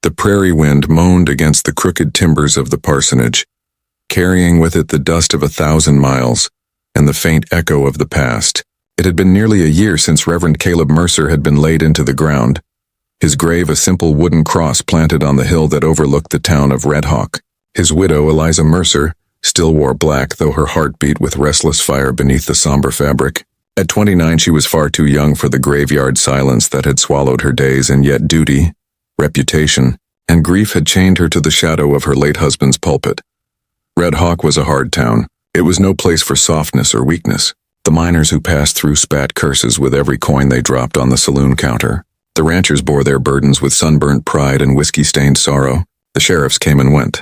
The prairie wind moaned against the crooked timbers of the parsonage, carrying with it the dust of 1,000 miles and the faint echo of the past. It had been nearly a year since Reverend Caleb Mercer had been laid into the ground, his grave a simple wooden cross planted on the hill that overlooked the town of Red Hawk. His widow, Eliza Mercer, still wore black, though her heart beat with restless fire beneath the somber fabric. At 29, she was far too young for the graveyard silence that had swallowed her days, and yet duty, reputation, and grief had chained her to the shadow of her late husband's pulpit. Red Hawk was a hard town. It was no place for softness or weakness. The miners who passed through spat curses with every coin they dropped on the saloon counter. The ranchers bore their burdens with sunburnt pride and whiskey-stained sorrow. The sheriffs came and went,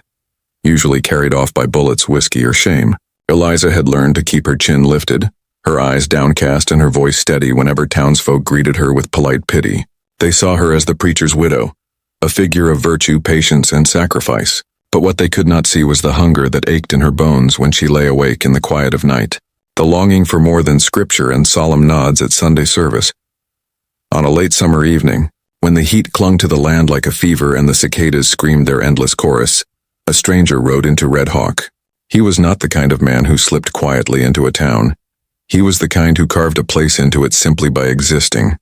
usually carried off by bullets, whiskey, or shame. Eliza had learned to keep her chin lifted, her eyes downcast and her voice steady whenever townsfolk greeted her with polite pity. They saw her as the preacher's widow, a figure of virtue, patience, and sacrifice. But what they could not see was the hunger that ached in her bones when she lay awake in the quiet of night, the longing for more than scripture and solemn nods at Sunday service. On a late summer evening, when the heat clung to the land like a fever and the cicadas screamed their endless chorus, a stranger rode into Red Hawk. He was not the kind of man who slipped quietly into a town. He was the kind who carved a place into it simply by existing.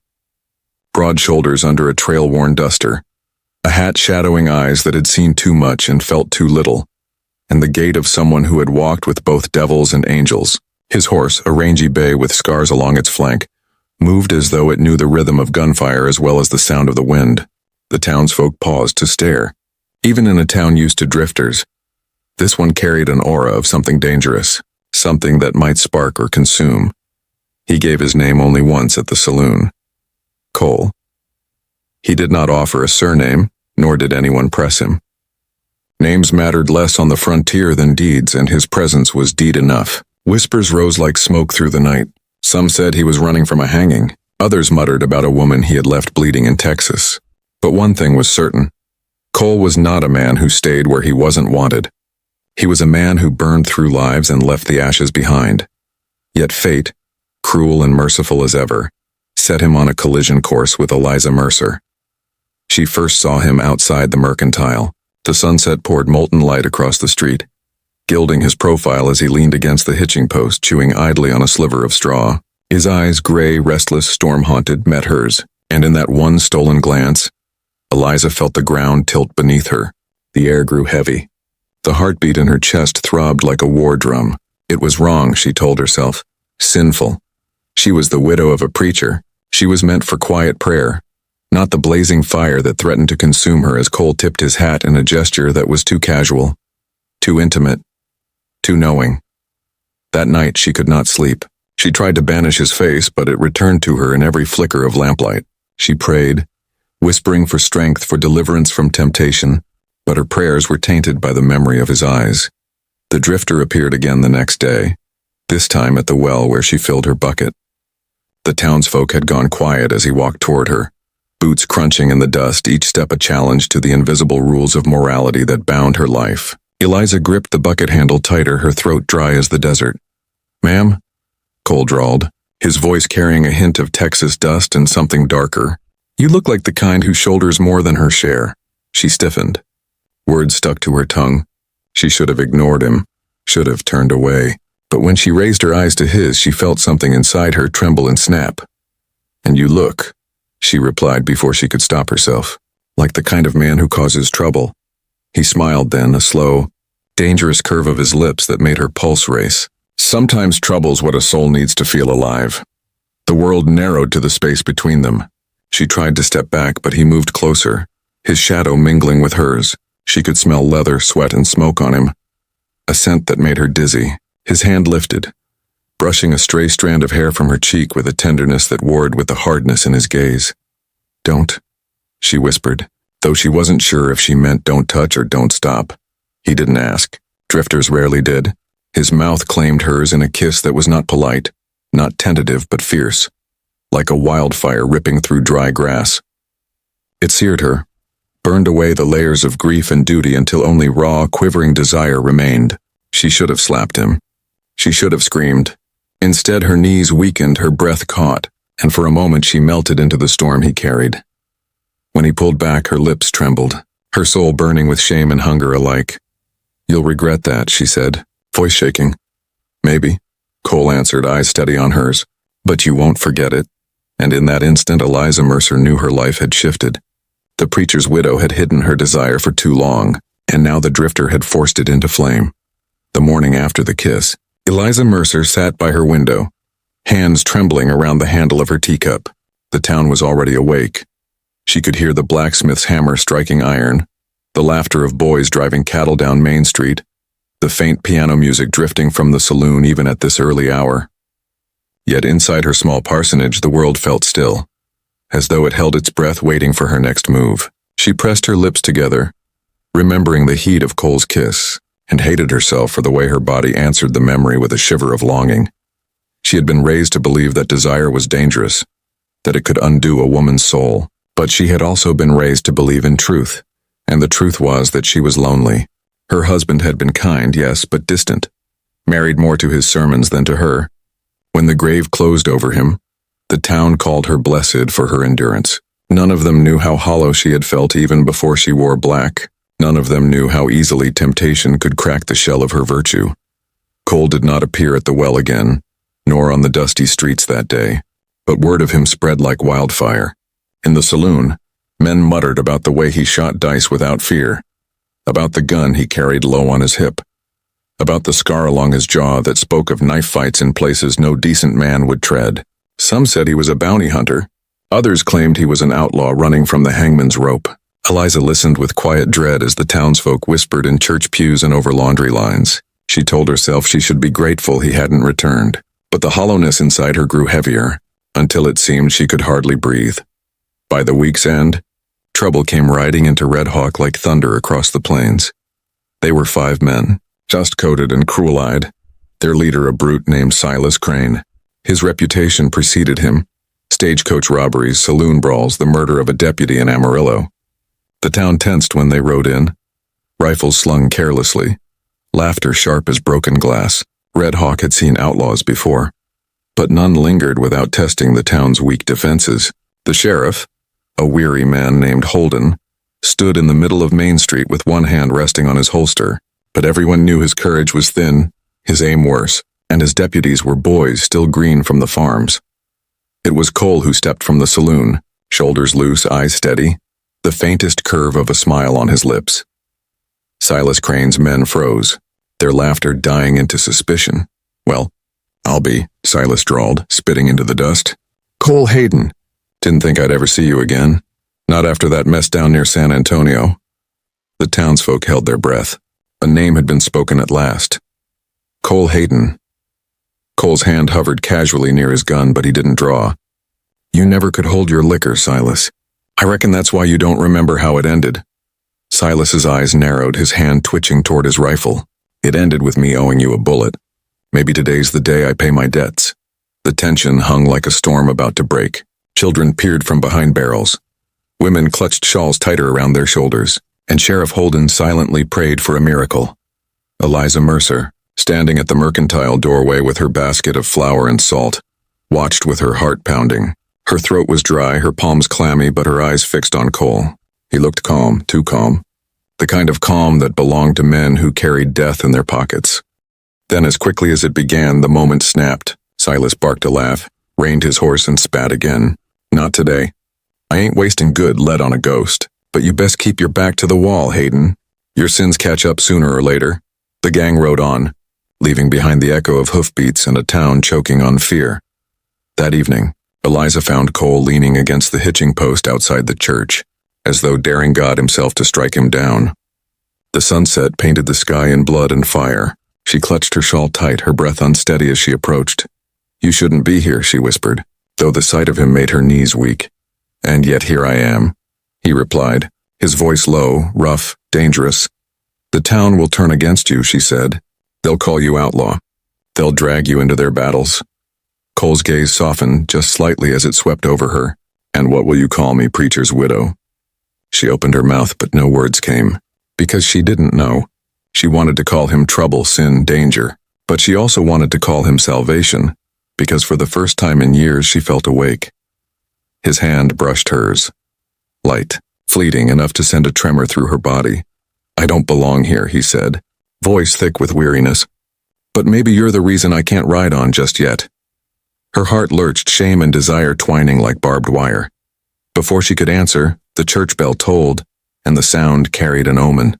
Broad shoulders under a trail-worn duster, a hat shadowing eyes that had seen too much and felt too little, and the gait of someone who had walked with both devils and angels. His horse, a rangy bay with scars along its flank, moved as though it knew the rhythm of gunfire as well as the sound of the wind. The townsfolk paused to stare. Even in a town used to drifters, this one carried an aura of something dangerous, something that might spark or consume. He gave his name only once at the saloon. Cole. He did not offer a surname, nor did anyone press him. Names mattered less on the frontier than deeds, and his presence was deed enough. Whispers rose like smoke through the night. Some said he was running from a hanging. Others muttered about a woman he had left bleeding in Texas. But one thing was certain. Cole was not a man who stayed where he wasn't wanted. He was a man who burned through lives and left the ashes behind. Yet fate, cruel and merciful as ever, set him on a collision course with Eliza Mercer. She first saw him outside the Mercantile. The sunset poured molten light across the street, gilding his profile as he leaned against the hitching post, chewing idly on a sliver of straw. His eyes, gray, restless, storm-haunted, met hers, and in that one stolen glance, Eliza felt the ground tilt beneath her. The air grew heavy. The heartbeat in her chest throbbed like a war drum. It was wrong, she told herself. Sinful. She was the widow of a preacher. She was meant for quiet prayer, not the blazing fire that threatened to consume her as Cole tipped his hat in a gesture that was too casual, too intimate, too knowing. That night she could not sleep. She tried to banish his face, but it returned to her in every flicker of lamplight. She prayed, whispering for strength, for deliverance from temptation, but her prayers were tainted by the memory of his eyes. The drifter appeared again the next day, this time at the well where she filled her bucket. The townsfolk had gone quiet as he walked toward her, boots crunching in the dust, each step a challenge to the invisible rules of morality that bound her life. Eliza gripped the bucket handle tighter, her throat dry as the desert. "Ma'am?" Cole drawled, his voice carrying a hint of Texas dust and something darker. "You look like the kind who shoulders more than her share." She stiffened. Words stuck to her tongue. She should have ignored him, should have turned away. But when she raised her eyes to his, she felt something inside her tremble and snap. "And you look," she replied before she could stop herself, "like the kind of man who causes trouble." He smiled then, a slow, dangerous curve of his lips that made her pulse race. Sometimes trouble's what a soul needs to feel alive. The world narrowed to the space between them. She tried to step back, but he moved closer, his shadow mingling with hers. She could smell leather, sweat, and smoke on him, a scent that made her dizzy. His hand lifted, brushing a stray strand of hair from her cheek with a tenderness that warred with the hardness in his gaze. "Don't," she whispered, though she wasn't sure if she meant don't touch or don't stop. He didn't ask. Drifters rarely did. His mouth claimed hers in a kiss that was not polite, not tentative but fierce, like a wildfire ripping through dry grass. It seared her, burned away the layers of grief and duty until only raw, quivering desire remained. She should have slapped him. She should have screamed. Instead, her knees weakened, her breath caught, and for a moment she melted into the storm he carried. When he pulled back, her lips trembled. her soul burning with shame and hunger alike. "You'll regret that," she said, voice shaking. "Maybe," Cole answered, eyes steady on hers. "But you won't forget it." And in that instant, Eliza Mercer knew her life had shifted. The preacher's widow had hidden her desire for too long, and now the drifter had forced it into flame. The morning after the kiss, Eliza Mercer sat by her window, hands trembling around the handle of her teacup. The town was already awake. She could hear the blacksmith's hammer striking iron, the laughter of boys driving cattle down Main Street, the faint piano music drifting from the saloon even at this early hour. Yet inside her small parsonage, the world felt still, as though it held its breath waiting for her next move. She pressed her lips together, remembering the heat of Cole's kiss, and hated herself for the way her body answered the memory with a shiver of longing. She had been raised to believe that desire was dangerous, that it could undo a woman's soul, but she had also been raised to believe in truth, and the truth was that she was lonely. Her husband had been kind, yes, but distant, married more to his sermons than to her. When the grave closed over him, the town called her blessed for her endurance. None of them knew how hollow she had felt even before she wore black. None of them knew how easily temptation could crack the shell of her virtue. Cole did not appear at the well again, nor on the dusty streets that day, but word of him spread like wildfire. In the saloon, men muttered about the way he shot dice without fear, about the gun he carried low on his hip, about the scar along his jaw that spoke of knife fights in places no decent man would tread. Some said he was a bounty hunter. Others claimed he was an outlaw running from the hangman's rope. Eliza listened with quiet dread as the townsfolk whispered in church pews and over laundry lines. She told herself she should be grateful he hadn't returned, but the hollowness inside her grew heavier, until it seemed she could hardly breathe. By the week's end, trouble came riding into Red Hawk like thunder across the plains. They were 5 men, just-coated and cruel-eyed, their leader a brute named Silas Crane. His reputation preceded him: stagecoach robberies, saloon brawls, the murder of a deputy in Amarillo. The town tensed when they rode in, rifles slung carelessly, laughter sharp as broken glass. Red Hawk had seen outlaws before, but none lingered without testing the town's weak defenses. The sheriff, a weary man named Holden, stood in the middle of Main Street with one hand resting on his holster, but everyone knew his courage was thin, his aim worse, and his deputies were boys still green from the farms. It was Cole who stepped from the saloon, shoulders loose, eyes steady, the faintest curve of a smile on his lips. Silas Crane's men froze, their laughter dying into suspicion. "Well, I'll be," Silas drawled, spitting into the dust. "Cole Hayden. Didn't think I'd ever see you again. Not after that mess down near San Antonio." The townsfolk held their breath. A name had been spoken at last. Cole Hayden. Cole's hand hovered casually near his gun, but he didn't draw. "You never could hold your liquor, Silas. I reckon that's why you don't remember how it ended." Silas's eyes narrowed, his hand twitching toward his rifle. "It ended with me owing you a bullet. Maybe today's the day I pay my debts." The tension hung like a storm about to break. Children peered from behind barrels. Women clutched shawls tighter around their shoulders, and Sheriff Holden silently prayed for a miracle. Eliza Mercer, standing at the mercantile doorway with her basket of flour and salt, watched with her heart pounding. Her throat was dry, her palms clammy, but her eyes fixed on Cole. He looked calm, too calm. The kind of calm that belonged to men who carried death in their pockets. Then, as quickly as it began, the moment snapped. Silas barked a laugh, reined his horse, and spat again. "Not today. I ain't wasting good lead on a ghost. But you best keep your back to the wall, Hayden. Your sins catch up sooner or later." The gang rode on, leaving behind the echo of hoofbeats and a town choking on fear. That evening, Eliza found Cole leaning against the hitching post outside the church, as though daring God himself to strike him down. The sunset painted the sky in blood and fire. She clutched her shawl tight, her breath unsteady as she approached. "You shouldn't be here," she whispered, though the sight of him made her knees weak. "And yet here I am," he replied, his voice low, rough, dangerous. "The town will turn against you," she said. "They'll call you outlaw. They'll drag you into their battles." Cole's gaze softened just slightly as it swept over her. "And what will you call me, preacher's widow?" She opened her mouth, but no words came, because she didn't know. She wanted to call him trouble, sin, danger, but she also wanted to call him salvation, because for the first time in years she felt awake. His hand brushed hers. Light, fleeting enough to send a tremor through her body. "I don't belong here," he said, voice thick with weariness. "But maybe you're the reason I can't ride on just yet." Her heart lurched, shame and desire twining like barbed wire. Before she could answer, the church bell tolled, and the sound carried an omen.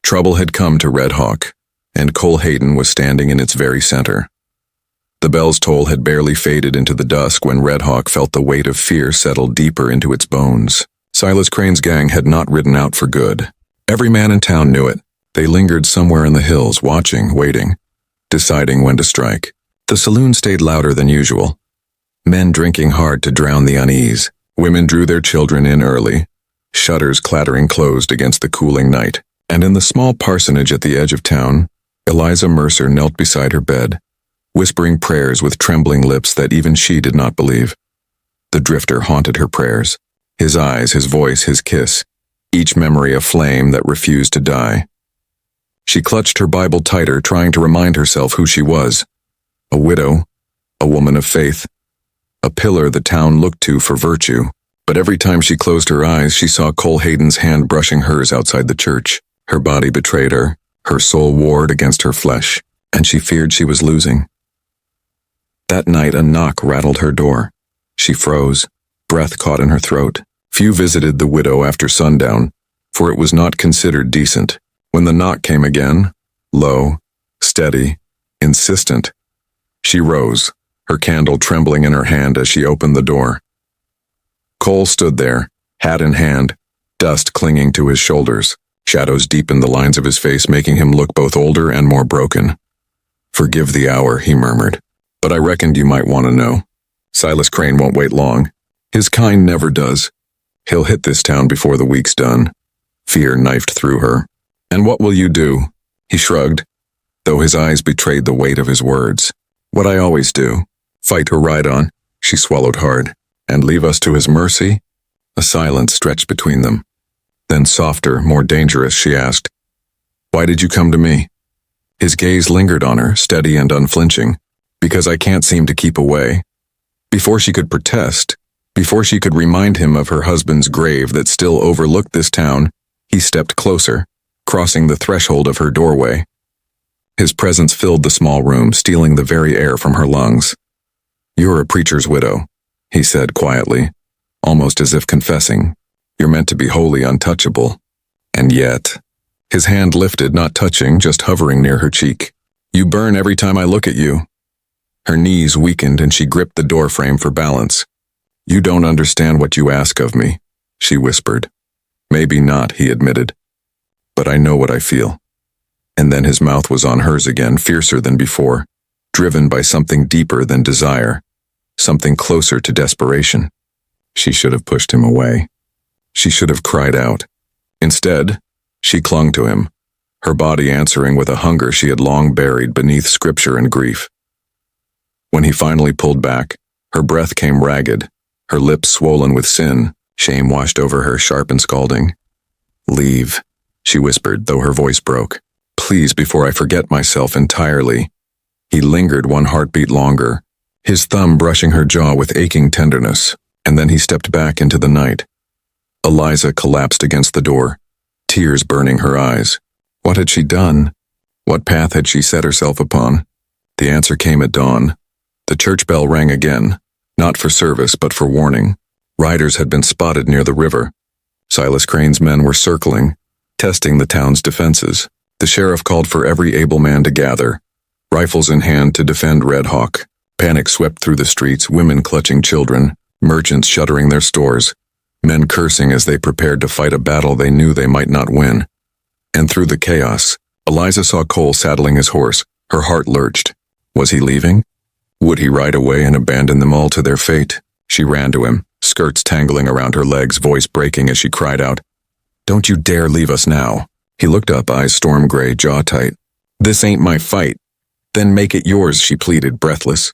Trouble had come to Red Hawk, and Cole Hayden was standing in its very center. The bell's toll had barely faded into the dusk when Red Hawk felt the weight of fear settle deeper into its bones. Silas Crane's gang had not ridden out for good. Every man in town knew it. They lingered somewhere in the hills, watching, waiting, deciding when to strike. The saloon stayed louder than usual. Men drinking hard to drown the unease. Women drew their children in early, shutters clattering closed against the cooling night. And in the small parsonage at the edge of town, Eliza Mercer knelt beside her bed, whispering prayers with trembling lips that even she did not believe. The drifter haunted her prayers. His eyes, his voice, his kiss, each memory a flame that refused to die. She clutched her Bible tighter, trying to remind herself who she was. A widow, a woman of faith, a pillar the town looked to for virtue. But every time she closed her eyes, she saw Cole Hayden's hand brushing hers outside the church. Her body betrayed her soul warred against her flesh, and she feared she was losing. That night a knock rattled her door. She froze, breath caught in her throat. Few visited the widow after sundown, for it was not considered decent. When the knock came again, low, steady, insistent, she rose, her candle trembling in her hand as she opened the door. Cole stood there, hat in hand, dust clinging to his shoulders. Shadows deepened the lines of his face, making him look both older and more broken. "Forgive the hour," he murmured, "but I reckoned you might want to know. Silas Crane won't wait long. His kind never does. He'll hit this town before the week's done." Fear knifed through her. "And what will you do?" He shrugged, though his eyes betrayed the weight of his words. "What I always do. Fight or ride on." She swallowed hard. "And leave us to his mercy?" A silence stretched between them. Then softer, more dangerous, she asked, "Why did you come to me?" His gaze lingered on her, steady and unflinching. "Because I can't seem to keep away." Before she could protest, before she could remind him of her husband's grave that still overlooked this town, he stepped closer, crossing the threshold of her doorway. His presence filled the small room, stealing the very air from her lungs. "You're a preacher's widow," he said quietly, almost as if confessing. "You're meant to be wholly untouchable. And yet..." His hand lifted, not touching, just hovering near her cheek. "You burn every time I look at you." Her knees weakened and she gripped the doorframe for balance. "You don't understand what you ask of me," she whispered. "Maybe not," he admitted. "But I know what I feel." And then his mouth was on hers again, fiercer than before, driven by something deeper than desire, something closer to desperation. She should have pushed him away. She should have cried out. Instead, she clung to him, her body answering with a hunger she had long buried beneath scripture and grief. When he finally pulled back, her breath came ragged, her lips swollen with sin. Shame washed over her, sharp and scalding. "Leave," she whispered, though her voice broke. "Please, before I forget myself entirely." He lingered one heartbeat longer, his thumb brushing her jaw with aching tenderness, and then he stepped back into the night. Eliza collapsed against the door, tears burning her eyes. What had she done? What path had she set herself upon? The answer came at dawn. The church bell rang again, not for service but for warning. Riders had been spotted near the river. Silas Crane's men were circling, testing the town's defenses. The sheriff called for every able man to gather, rifles in hand to defend Red Hawk. Panic swept through the streets, women clutching children, merchants shuttering their stores, men cursing as they prepared to fight a battle they knew they might not win. And through the chaos, Eliza saw Cole saddling his horse. Her heart lurched. Was he leaving? Would he ride away and abandon them all to their fate? She ran to him, skirts tangling around her legs, voice breaking as she cried out, "Don't you dare leave us now." He looked up, eyes storm gray, jaw tight. "This ain't my fight." "Then make it yours," she pleaded, breathless.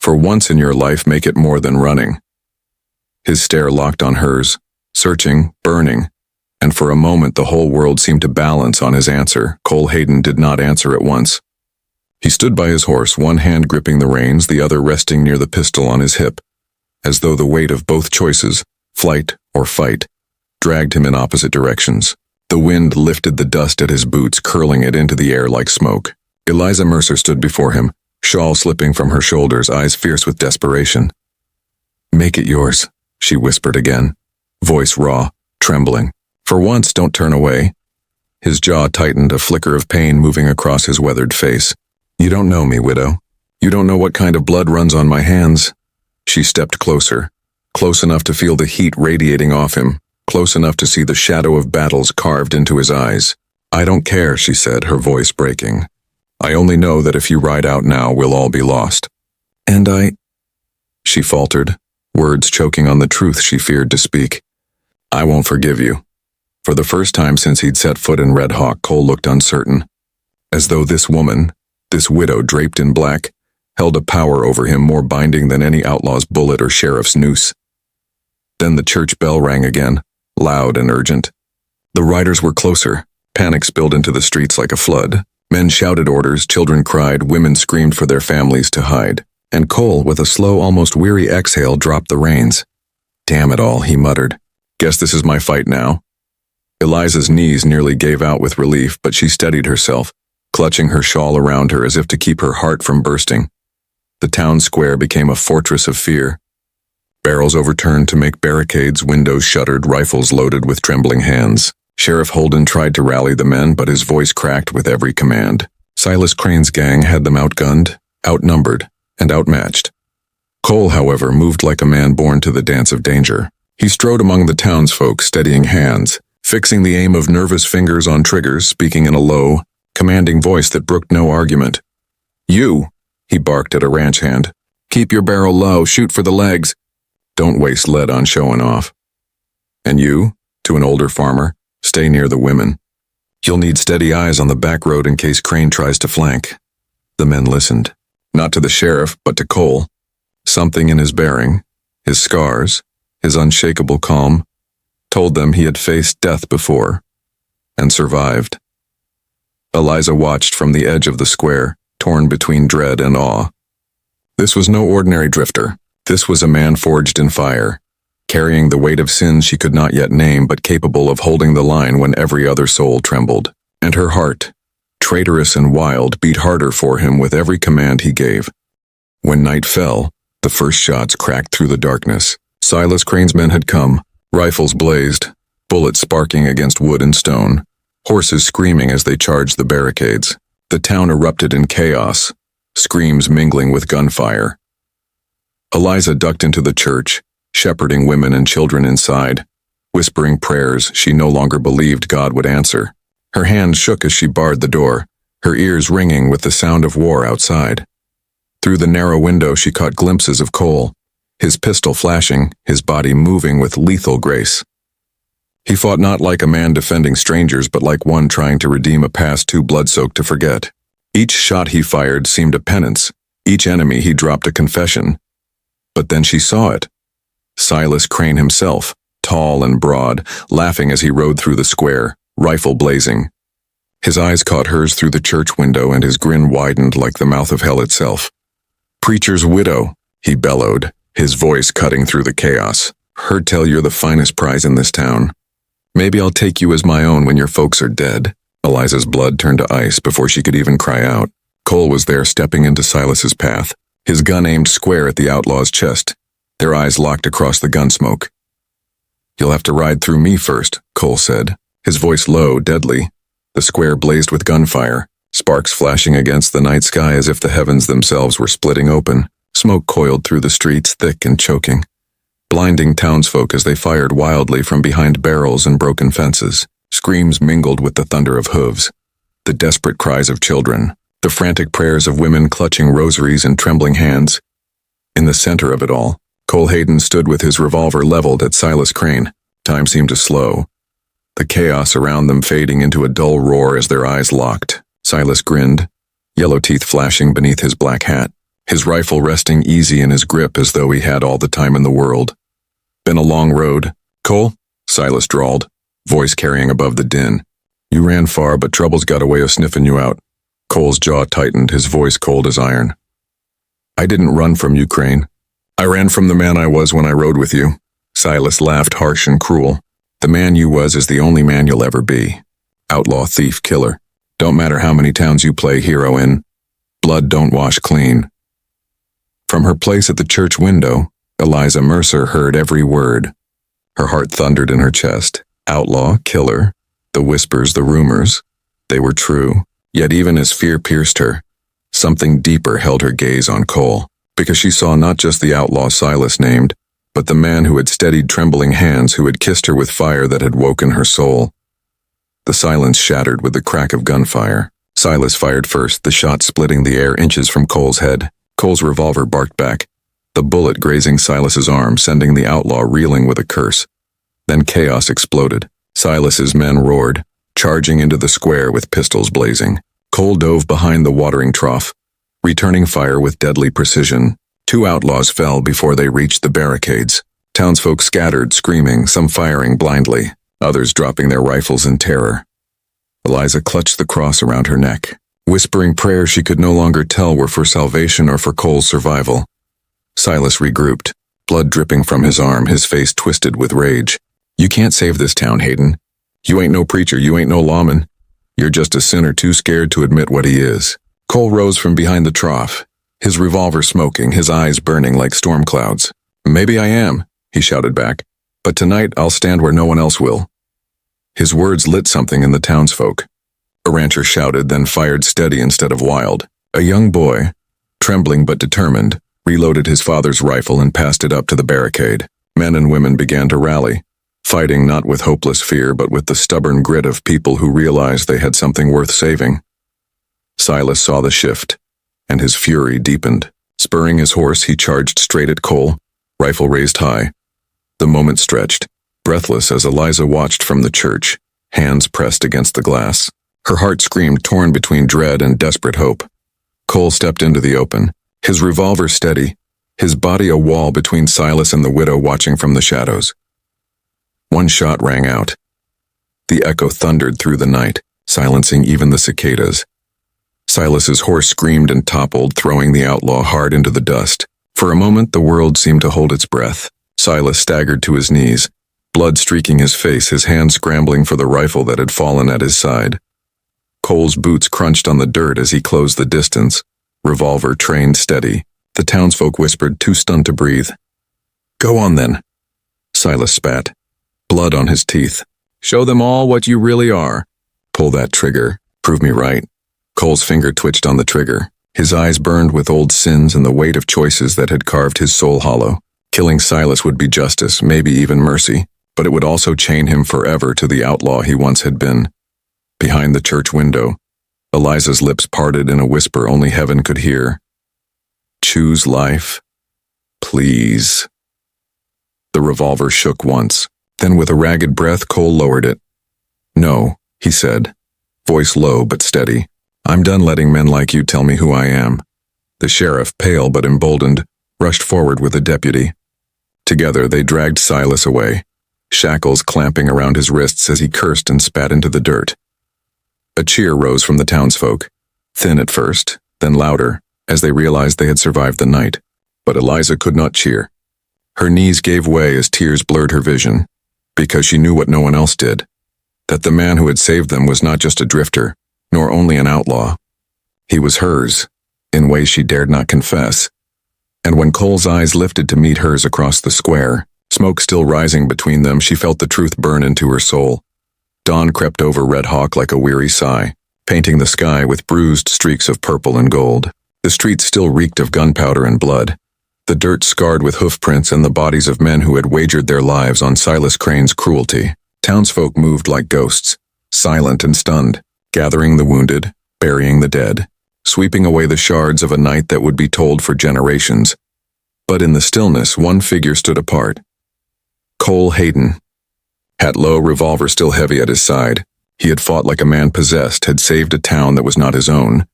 "For once in your life, make it more than running." His stare locked on hers, searching, burning, and for a moment the whole world seemed to balance on his answer. Cole Hayden did not answer at once. He stood by his horse, one hand gripping the reins, the other resting near the pistol on his hip, as though the weight of both choices, flight or fight, dragged him in opposite directions. The wind lifted the dust at his boots, curling it into the air like smoke. Eliza Mercer stood before him, shawl slipping from her shoulders, eyes fierce with desperation. "Make it yours," she whispered again, voice raw, trembling. "For once, don't turn away." His jaw tightened, a flicker of pain moving across his weathered face. "You don't know me, widow. You don't know what kind of blood runs on my hands." She stepped closer, close enough to feel the heat radiating off him, close enough to see the shadow of battles carved into his eyes. "I don't care," she said, her voice breaking. "I only know that if you ride out now, we'll all be lost." "And she faltered, words choking on the truth she feared to speak. "I won't forgive you." For the first time since he'd set foot in Red Hawk, Cole looked uncertain, as though this woman, this widow draped in black, held a power over him more binding than any outlaw's bullet or sheriff's noose. Then the church bell rang again, loud and urgent. The riders were closer. Panic spilled into the streets like a flood. Men shouted orders, children cried, women screamed for their families to hide. And Cole, with a slow, almost weary exhale, dropped the reins. "Damn it all," he muttered. "Guess this is my fight now." Eliza's knees nearly gave out with relief, but she steadied herself, clutching her shawl around her as if to keep her heart from bursting. The town square became a fortress of fear. Barrels overturned to make barricades, windows shuttered, rifles loaded with trembling hands. Sheriff Holden tried to rally the men, but his voice cracked with every command. Silas Crane's gang had them outgunned, outnumbered, and outmatched. Cole, however, moved like a man born to the dance of danger. He strode among the townsfolk, steadying hands, fixing the aim of nervous fingers on triggers, speaking in a low, commanding voice that brooked no argument. "You," he barked at a ranch hand. "Keep your barrel low, shoot for the legs. Don't waste lead on showing off. And you," to an older farmer, "stay near the women. You'll need steady eyes on the back road in case Crane tries to flank." The men listened, not to the sheriff, but to Cole. Something in his bearing, his scars, his unshakable calm, told them he had faced death before, and survived. Eliza watched from the edge of the square, torn between dread and awe. This was no ordinary drifter. This was a man forged in fire, carrying the weight of sins she could not yet name, but capable of holding the line when every other soul trembled. And her heart, traitorous and wild, beat harder for him with every command he gave. When night fell, the first shots cracked through the darkness. Silas Crane's men had come, rifles blazed, bullets sparking against wood and stone, horses screaming as they charged the barricades. The town erupted in chaos, screams mingling with gunfire. Eliza ducked into the church, shepherding women and children inside, whispering prayers she no longer believed God would answer. Her hands shook as she barred the door, her ears ringing with the sound of war outside. Through the narrow window she caught glimpses of Cole, his pistol flashing, his body moving with lethal grace. He fought not like a man defending strangers, but like one trying to redeem a past too blood-soaked to forget. Each shot he fired seemed a penance, each enemy he dropped a confession. But then she saw it. Silas Crane himself, tall and broad, laughing as he rode through the square, rifle blazing. His eyes caught hers through the church window, and his grin widened like the mouth of hell itself. "Preacher's widow," he bellowed, his voice cutting through the chaos. "Heard tell you're the finest prize in this town. Maybe I'll take you as my own when your folks are dead." Eliza's blood turned to ice before she could even cry out. Cole was there, stepping into Silas's path, his gun aimed square at the outlaw's chest, their eyes locked across the gun smoke. "You'll have to ride through me first," Cole said, his voice low, deadly. The square blazed with gunfire, sparks flashing against the night sky as if the heavens themselves were splitting open. Smoke coiled through the streets, thick and choking, blinding townsfolk as they fired wildly from behind barrels and broken fences. Screams mingled with the thunder of hooves, the desperate cries of children, the frantic prayers of women clutching rosaries in trembling hands. In the center of it all, Cole Hayden stood with his revolver leveled at Silas Crane. Time seemed to slow, the chaos around them fading into a dull roar as their eyes locked. Silas grinned, yellow teeth flashing beneath his black hat, his rifle resting easy in his grip as though he had all the time in the world. "Been a long road, Cole?" Silas drawled, voice carrying above the din. "You ran far, but trouble's got a way of sniffing you out." Cole's jaw tightened, his voice cold as iron. "I didn't run from you, Crane. I ran from the man I was when I rode with you." Silas laughed, harsh and cruel. The man you was is the only man you'll ever be. Outlaw, thief, killer. Don't matter how many towns you play hero in. Blood don't wash clean. From her place at the church window, Eliza Mercer heard every word. Her heart thundered in her chest. Outlaw, killer, the whispers, the rumors, they were true. Yet even as fear pierced her, something deeper held her gaze on Cole, because she saw not just the outlaw Silas named, but the man who had steadied trembling hands, who had kissed her with fire that had woken her soul. The silence shattered with the crack of gunfire. Silas fired first, the shot splitting the air inches from Cole's head. Cole's revolver barked back, the bullet grazing Silas's arm, sending the outlaw reeling with a curse. Then chaos exploded. Silas's men roared, charging into the square with pistols blazing. Cole dove behind the watering trough, returning fire with deadly precision. 2 outlaws fell before they reached the barricades. Townsfolk scattered, screaming, some firing blindly, others dropping their rifles in terror. Eliza clutched the cross around her neck, whispering prayers she could no longer tell were for salvation or for Cole's survival. Silas regrouped, blood dripping from his arm, his face twisted with rage. "You can't save this town, Hayden. You ain't no preacher, you ain't no lawman. You're just a sinner too scared to admit what he is." Cole rose from behind the trough, his revolver smoking, his eyes burning like storm clouds. "Maybe I am," he shouted back, "but tonight I'll stand where no one else will." His words lit something in the townsfolk. A rancher shouted, then fired steady instead of wild. A young boy, trembling but determined, reloaded his father's rifle and passed it up to the barricade. Men and women began to rally, fighting not with hopeless fear but with the stubborn grit of people who realized they had something worth saving. Silas saw the shift, and his fury deepened. Spurring his horse, he charged straight at Cole, rifle raised high. The moment stretched, breathless as Eliza watched from the church, hands pressed against the glass. Her heart screamed, torn between dread and desperate hope. Cole stepped into the open, his revolver steady, his body a wall between Silas and the widow watching from the shadows. One shot rang out. The echo thundered through the night, silencing even the cicadas. Silas's horse screamed and toppled, throwing the outlaw hard into the dust. For a moment, the world seemed to hold its breath. Silas staggered to his knees, blood streaking his face, his hand scrambling for the rifle that had fallen at his side. Cole's boots crunched on the dirt as he closed the distance, revolver trained steady. The townsfolk whispered, too stunned to breathe. "Go on then." Silas spat, blood on his teeth. "Show them all what you really are. Pull that trigger. Prove me right." Cole's finger twitched on the trigger. His eyes burned with old sins and the weight of choices that had carved his soul hollow. Killing Silas would be justice, maybe even mercy, but it would also chain him forever to the outlaw he once had been. Behind the church window, Eliza's lips parted in a whisper only heaven could hear. "Choose life, please." The revolver shook once. Then with a ragged breath, Cole lowered it. "No," he said, voice low but steady. "I'm done letting men like you tell me who I am." The sheriff, pale but emboldened, rushed forward with a deputy. Together they dragged Silas away, shackles clamping around his wrists as he cursed and spat into the dirt. A cheer rose from the townsfolk, thin at first, then louder, as they realized they had survived the night. But Eliza could not cheer. Her knees gave way as tears blurred her vision, because she knew what no one else did, that the man who had saved them was not just a drifter, nor only an outlaw. He was hers, in ways she dared not confess. And when Cole's eyes lifted to meet hers across the square, smoke still rising between them, she felt the truth burn into her soul. Dawn crept over Red Hawk like a weary sigh, painting the sky with bruised streaks of purple and gold. The streets still reeked of gunpowder and blood, the dirt scarred with hoofprints and the bodies of men who had wagered their lives on Silas Crane's cruelty. Townsfolk moved like ghosts, silent and stunned, gathering the wounded, burying the dead, sweeping away the shards of a night that would be told for generations. But in the stillness, one figure stood apart. Cole Hayden. Hat low, revolver still heavy at his side. He had fought like a man possessed, had saved a town that was not his own.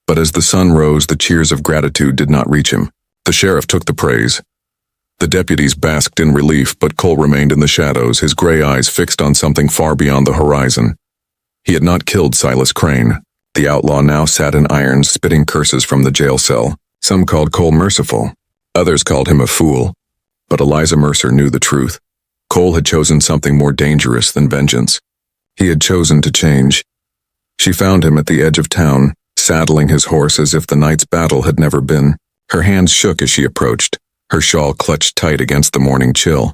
But as the sun rose, the cheers of gratitude did not reach him. The sheriff took the praise. The deputies basked in relief, but Cole remained in the shadows, his gray eyes fixed on something far beyond the horizon. He had not killed Silas Crane. The outlaw now sat in irons, spitting curses from the jail cell. Some called Cole merciful. Others called him a fool. But Eliza Mercer knew the truth. Cole had chosen something more dangerous than vengeance. He had chosen to change. She found him at the edge of town, saddling his horse as if the night's battle had never been. Her hands shook as she approached, her shawl clutched tight against the morning chill.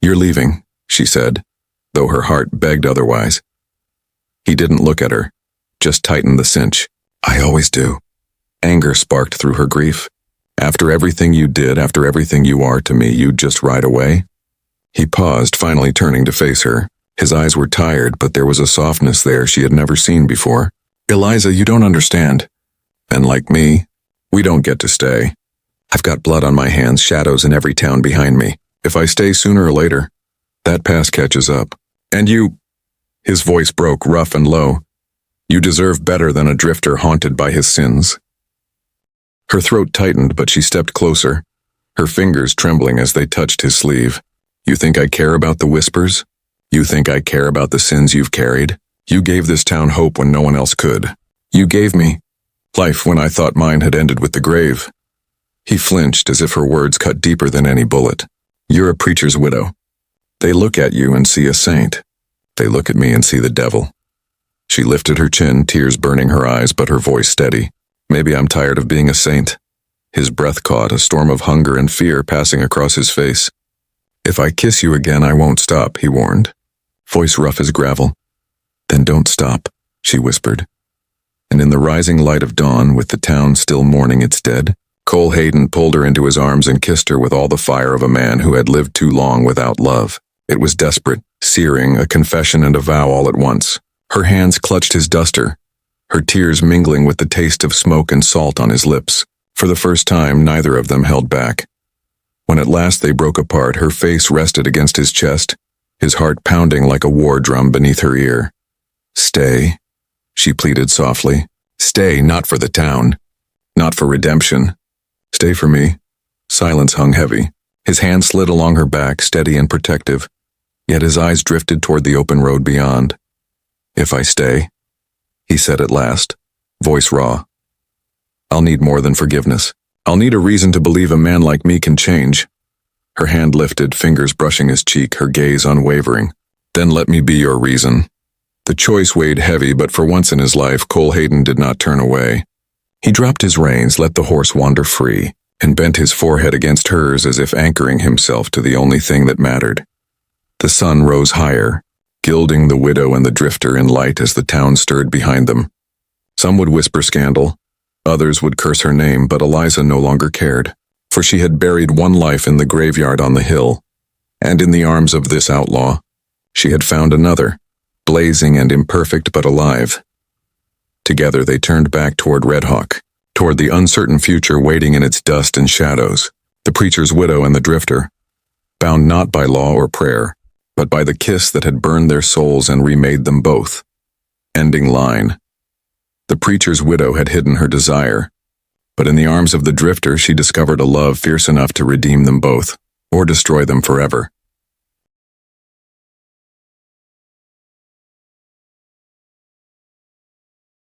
"You're leaving," she said, though her heart begged otherwise. He didn't look at her, just tightened the cinch. "I always do." Anger sparked through her grief. "After everything you did, after everything you are to me, you'd just ride away?" He paused, finally turning to face her. His eyes were tired, but there was a softness there she had never seen before. "Eliza, you don't understand. Men like me, we don't get to stay. I've got blood on my hands, shadows in every town behind me. If I stay sooner or later, that past catches up. And you—" His voice broke, rough and low. "You deserve better than a drifter haunted by his sins." Her throat tightened, but she stepped closer, her fingers trembling as they touched his sleeve. "You think I care about the whispers? You think I care about the sins you've carried? You gave this town hope when no one else could. You gave me life when I thought mine had ended with the grave." He flinched as if her words cut deeper than any bullet. "You're a preacher's widow. They look at you and see a saint. They look at me and see the devil." She lifted her chin, tears burning her eyes, but her voice steady. "Maybe I'm tired of being a saint." His breath caught, a storm of hunger and fear passing across his face. "If I kiss you again, I won't stop," he warned, voice rough as gravel. "Then don't stop," she whispered. And in the rising light of dawn, with the town still mourning its dead, Cole Hayden pulled her into his arms and kissed her with all the fire of a man who had lived too long without love. It was desperate, searing, a confession and a vow all at once. Her hands clutched his duster, her tears mingling with the taste of smoke and salt on his lips. For the first time, neither of them held back. When at last they broke apart, her face rested against his chest, his heart pounding like a war drum beneath her ear. "Stay," she pleaded softly. "Stay, not for the town, not for redemption. Stay for me." Silence hung heavy. His hand slid along her back, steady and protective, yet his eyes drifted toward the open road beyond. "If I stay," he said at last, voice raw, "I'll need more than forgiveness. I'll need a reason to believe a man like me can change." Her hand lifted, fingers brushing his cheek, her gaze unwavering. "Then let me be your reason." The choice weighed heavy, but for once in his life, Cole Hayden did not turn away. He dropped his reins, let the horse wander free, and bent his forehead against hers as if anchoring himself to the only thing that mattered. The sun rose higher, gilding the widow and the drifter in light as the town stirred behind them. Some would whisper scandal, others would curse her name, but Eliza no longer cared, for she had buried one life in the graveyard on the hill, and in the arms of this outlaw, she had found another, blazing and imperfect but alive. Together they turned back toward Red Hawk, toward the uncertain future waiting in its dust and shadows, the preacher's widow and the drifter, bound not by law or prayer, but by the kiss that had burned their souls and remade them both. Ending line. The preacher's widow had hidden her desire, but in the arms of the drifter she discovered a love fierce enough to redeem them both, or destroy them forever.